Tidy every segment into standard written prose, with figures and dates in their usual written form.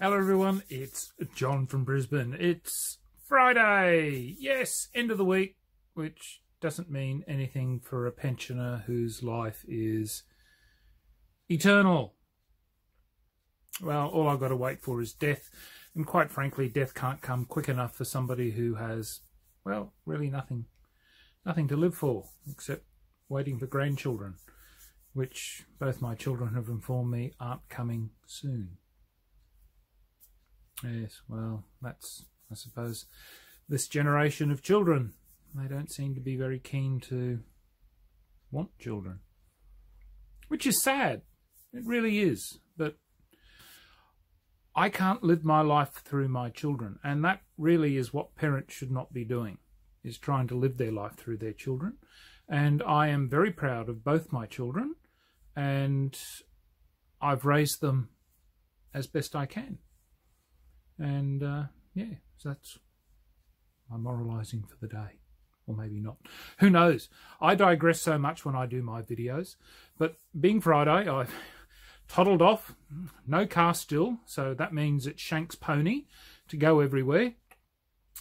Hello everyone, it's John from Brisbane. It's Friday, yes, end of the week, which doesn't mean anything for a pensioner whose life is eternal. Well, all I've got to wait for is death, and quite frankly, death can't come quick enough for somebody who has, well, really nothing to live for, except waiting for grandchildren, which both my children have informed me aren't coming soon. Yes, well, that's, I suppose, this generation of children. They don't seem to be very keen to want children, which is sad. It really is. But I can't live my life through my children, and that really is what parents should not be doing, is trying to live their life through their children. And I am very proud of both my children, and I've raised them as best I can. And yeah, so that's my moralising for the day. Or maybe not. Who knows? I digress so much when I do my videos. But being Friday, I've toddled off. No car still. So that means it's Shank's pony to go everywhere.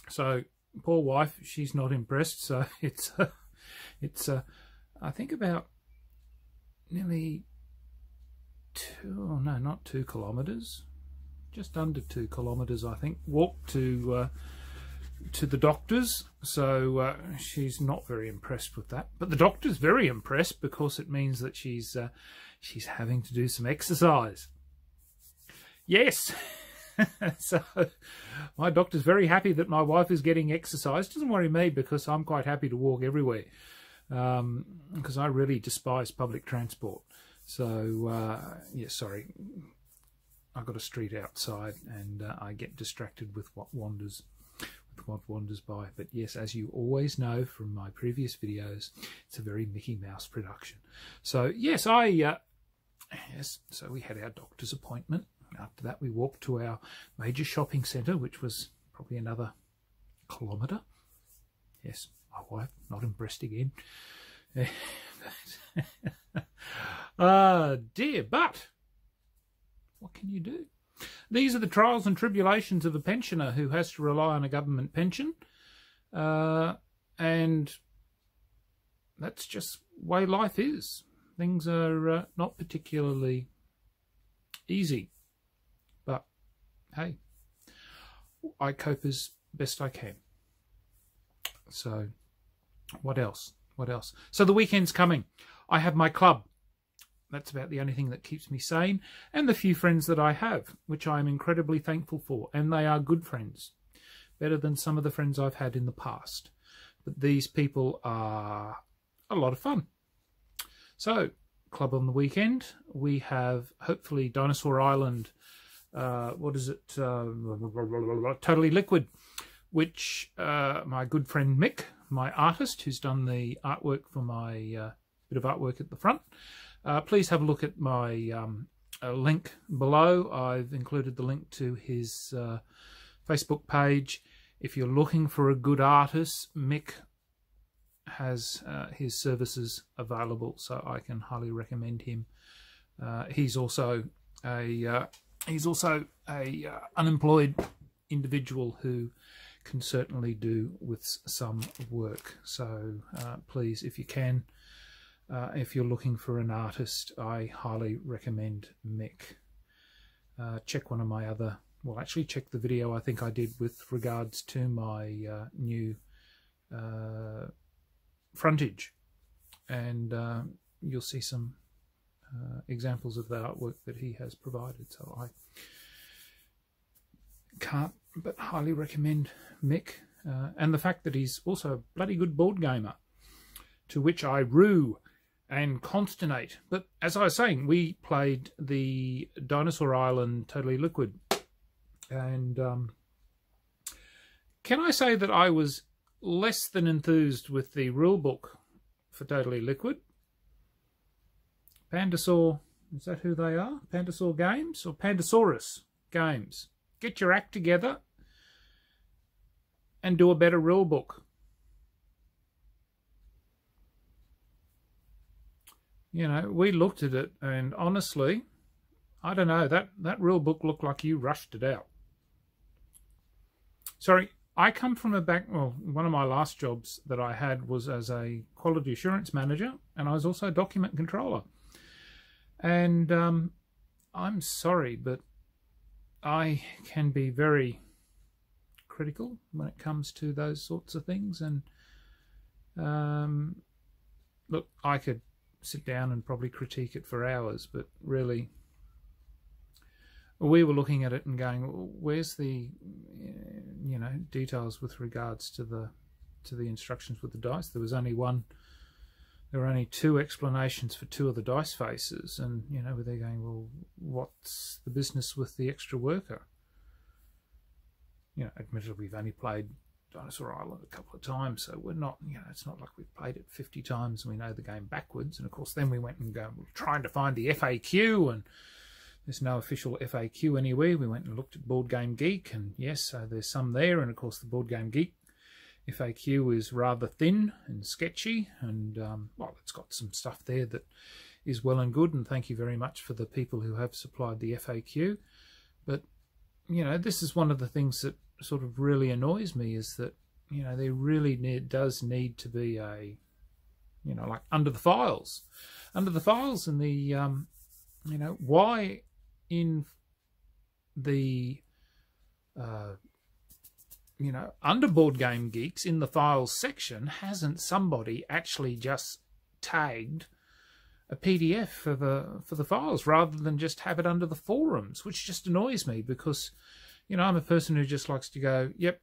So poor wife, she's not impressed. So it's I think about nearly not 2 kilometres. Just under 2 kilometres, I think, walk to the doctor's. So she's not very impressed with that, but the doctor's very impressed because it means that she's having to do some exercise. Yes. So my doctor's very happy that my wife is getting exercise. Doesn't worry me, because I'm quite happy to walk everywhere, because I really despise public transport. So yeah, sorry, I've got a street outside, and I get distracted with what wanders by. But yes, as you always know from my previous videos, it's a very Mickey Mouse production. So yes, so we had our doctor's appointment. After that, we walked to our major shopping centre, which was probably another kilometre. Yes, my wife, not impressed again. Dear, but what can you do? These are the trials and tribulations of a pensioner who has to rely on a government pension. And that's just the way life is. Things are not particularly easy. But, hey, I cope as best I can. So, what else? What else? So the weekend's coming. I have my club. That's about the only thing that keeps me sane, and the few friends that I have, which I am incredibly thankful for, and they are good friends, better than some of the friends I've had in the past. But these people are a lot of fun. So, club on the weekend, we have hopefully Dinosaur Island, Totally Liquid, which my good friend Mick, my artist, who's done the artwork for my bit of artwork at the front. Please have a look at my link below. I've included the link to his Facebook page. If you're looking for a good artist, Mick has his services available, so I can highly recommend him. He's also a unemployed individual who can certainly do with some work. So please, if you can. If you're looking for an artist, I highly recommend Mick. Check one of my other, well, actually check the video I think I did with regards to my new frontage, and you'll see some examples of the artwork that he has provided. So I can't but highly recommend Mick, and the fact that he's also a bloody good board gamer, to which I rue and consternate. But as I was saying, we played the Dinosaur Island Totally Liquid, and can I say that I was less than enthused with the rulebook for Totally Liquid? Pandasaur, is that who they are? Pandasaur Games or Pandasaurus Games? Get your act together and do a better rulebook. You know, we looked at it, and honestly, I don't know, that rule book looked like you rushed it out. Sorry, I come from one of my last jobs that I had was as a quality assurance manager, and I was also a document controller. And I'm sorry, but I can be very critical when it comes to those sorts of things. And look, I could sit down and probably critique it for hours, but really, we were looking at it and going, where's the details with regards to the instructions with the dice? There were only two explanations for two of the dice faces, and they're going, well, what's the business with the extra worker? Admittedly, we've only played Dinosaur Island a couple of times, so we're not, it's not like we've played it 50 times and we know the game backwards. And of course, then we went and we're trying to find the FAQ, and there's no official FAQ anywhere. We went and looked at Board Game Geek, and yes, so there's some there, and of course the Board Game Geek FAQ is rather thin and sketchy, and well, it's got some stuff there that is well and good, and thank you very much for the people who have supplied the FAQ. But this is one of the things that sort of really annoys me, is that there really does need to be a like under the files and the why in the under Board Game Geeks in the files section hasn't somebody actually just tagged a PDF for the files rather than just have it under the forums, which just annoys me, because I'm a person who just likes to go, yep,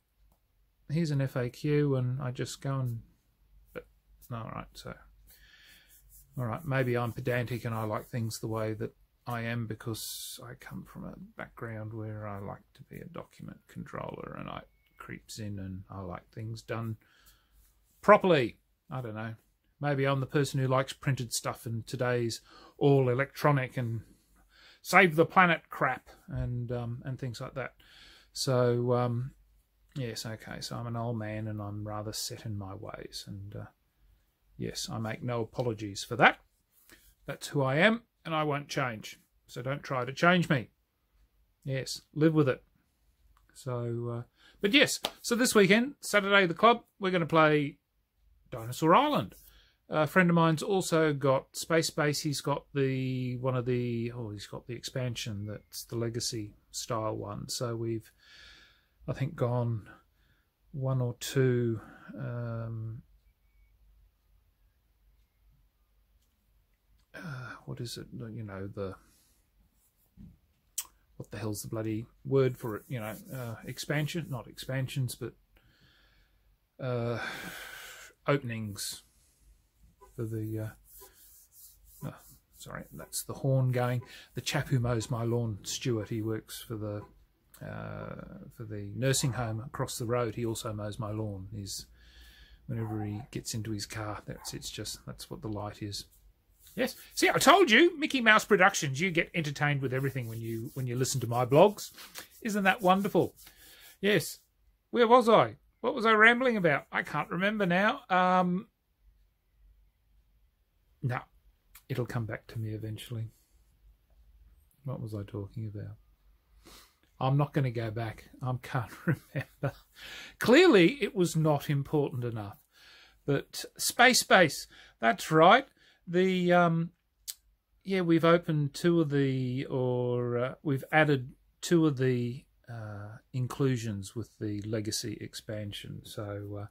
here's an FAQ, and I just go and, but all right, so all right, maybe I'm pedantic and I like things the way that I am because I come from a background where I like to be a document controller, and I creeps in and I like things done properly. I don't know. Maybe I'm the person who likes printed stuff and today's all electronic and save the planet crap and things like that. So yes, okay. So I'm an old man and I'm rather set in my ways, and yes, I make no apologies for that. That's who I am, and I won't change. So don't try to change me. Yes, live with it. So, but yes, so this weekend, Saturday, the club, we're going to play Dinosaur Island. A friend of mine's also got Space Base. He's got he's got the expansion that's the Legacy style one. So we've, I think, gone one or two. What is it? What the hell's the bloody word for it? Expansion, not expansions, but openings. For the sorry, that's the horn going. The chap who mows my lawn, Stuart, he works for the nursing home across the road. He also mows my lawn. Whenever he gets into his car, that's what the light is. Yes, see, I told you, Mickey Mouse Productions. You get entertained with everything when you listen to my blogs. Isn't that wonderful? Yes. Where was I? What was I rambling about? I can't remember now. No, it'll come back to me eventually. What was I talking about? I'm not going to go back. I can't remember. Clearly, it was not important enough. But Space Base, that's right. We've opened we've added two of the inclusions with the Legacy expansion. So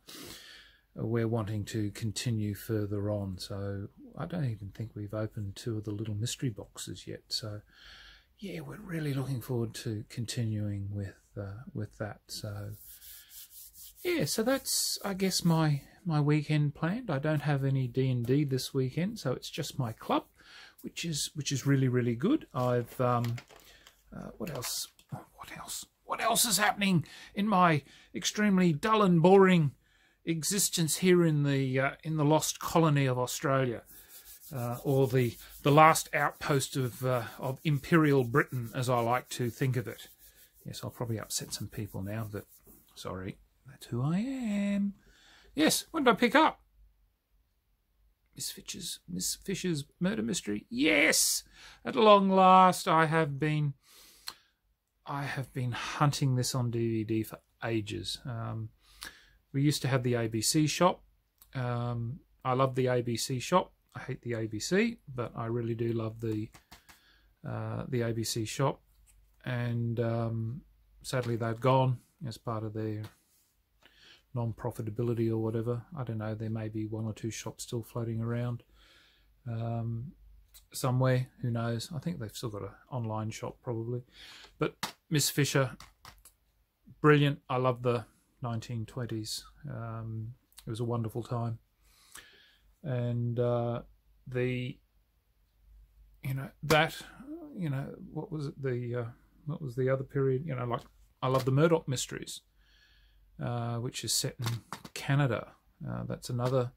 we're wanting to continue further on. So I don't even think we've opened two of the little mystery boxes yet. So yeah, we're really looking forward to continuing with that. So yeah, so that's, I guess, my weekend planned. I don't have any D&D this weekend, so it's just my club, which is really, really good. I've what else is happening in my extremely dull and boring existence here in the lost colony of Australia, or the last outpost of Imperial Britain, as I like to think of it. Yes, I'll probably upset some people now, but sorry, that's who I am. Yes, when did I pick up? Miss Fisher's Murder Mystery. Yes, at long last, I have been hunting this on DVD for ages. We used to have the ABC shop. I love the ABC shop. I hate the ABC, but I really do love the ABC shop. And sadly, they've gone as part of their non-profitability or whatever. I don't know. There may be one or two shops still floating around somewhere. Who knows? I think they've still got an online shop probably. But Miss Fisher, brilliant. I love the 1920s. It was a wonderful time. And what was it? What was the other period? Like I love the Murdoch Mysteries, which is set in Canada. That's another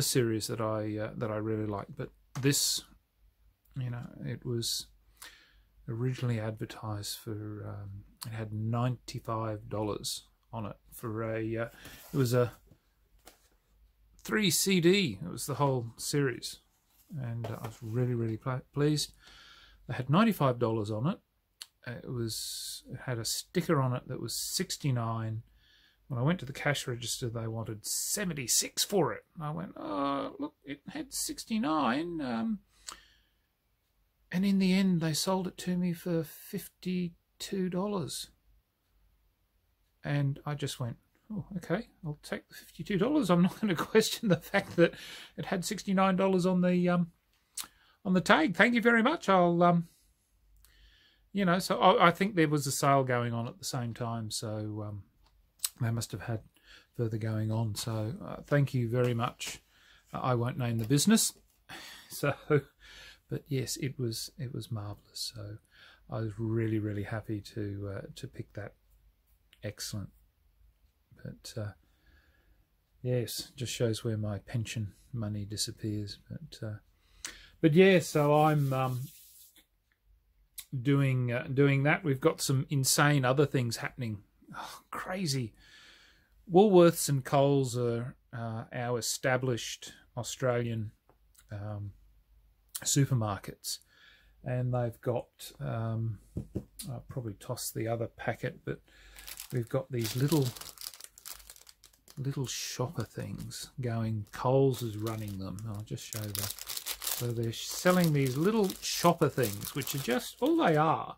series that I really like. But this, it was originally advertised for. It had $95 on it for a. It was a 3 CD. It was the whole series, and I was really pleased. They had $95 on it. It had a sticker on it that was $69. When I went to the cash register, they wanted $76 for it. And I went, oh, look, it had $69. And in the end, they sold it to me for $52. And I just went, oh, okay, I'll take the $52. I'm not going to question the fact that it had $69 on the tag. Thank you very much. I'll, so I think there was a sale going on at the same time. So they must have had further going on. So thank you very much. I won't name the business. So, but yes, it was marvelous. So I was really happy to pick that. Excellent. But yes, just shows where my pension money disappears. But yeah, so I'm doing that. We've got some insane other things happening. Oh, crazy. Woolworths and Coles are our established Australian supermarkets, and they've got I'll probably toss the other packet, but we've got these little shopper things going. Coles is running them. I'll just show that. So they're selling these little shopper things, which are just, all they are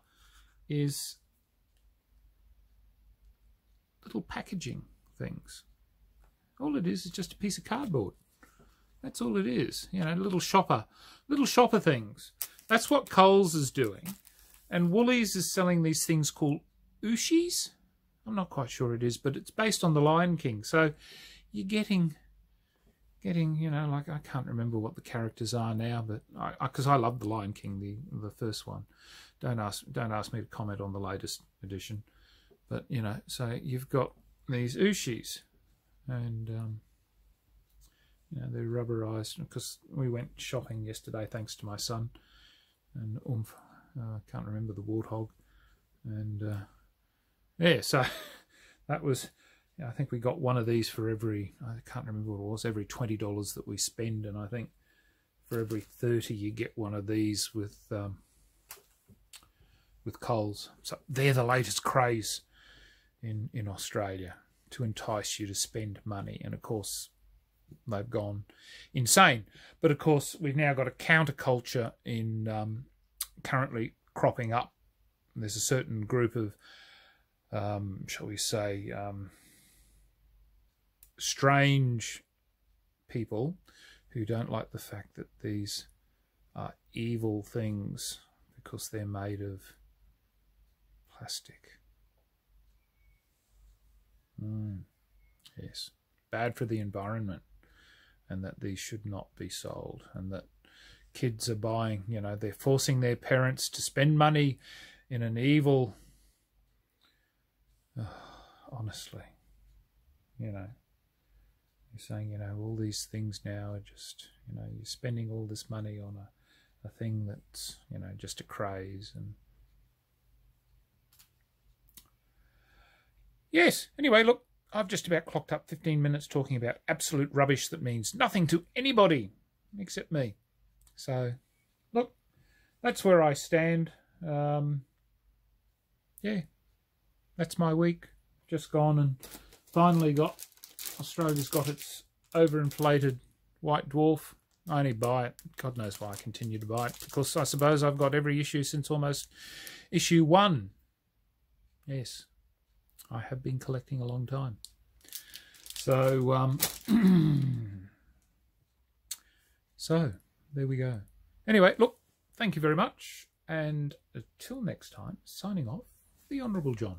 is little packaging things. All it is just a piece of cardboard. That's all it is. Little shopper things. That's what Coles is doing. And Woolies is selling these things called Ooshies. I'm not quite sure it is, but it's based on the Lion King. So you're getting, like, I can't remember what the characters are now, but because I love the Lion King, the first one. Don't ask me to comment on the latest edition, but so you've got these Ooshies, and they're rubberized because we went shopping yesterday thanks to my son, and I can't remember the warthog, and yeah, so that was. I think we got one of these for every, I can't remember what it was, every $20 that we spend, and I think for every 30 you get one of these with Coles. So they're the latest craze in Australia to entice you to spend money, and of course they've gone insane. But of course we've now got a counterculture in currently cropping up. There's a certain group of, shall we say, strange people who don't like the fact that these are evil things because they're made of plastic. Yes, bad for the environment, and that these should not be sold, and that kids are buying, they're forcing their parents to spend money in an evil, honestly, you're saying, all these things now are just, you're spending all this money on a thing that's, just a craze. And yes, anyway, look, I've just about clocked up 15 minutes talking about absolute rubbish that means nothing to anybody. except me. So, look, that's where I stand. Yeah, that's my week. Just gone and finally Australia's got its overinflated white dwarf. I only buy it. God knows why I continue to buy it. Because I suppose I've got every issue since almost issue 1. Yes, I have been collecting a long time. So, so there we go. Anyway, look, thank you very much. And until next time, signing off, the Honourable John.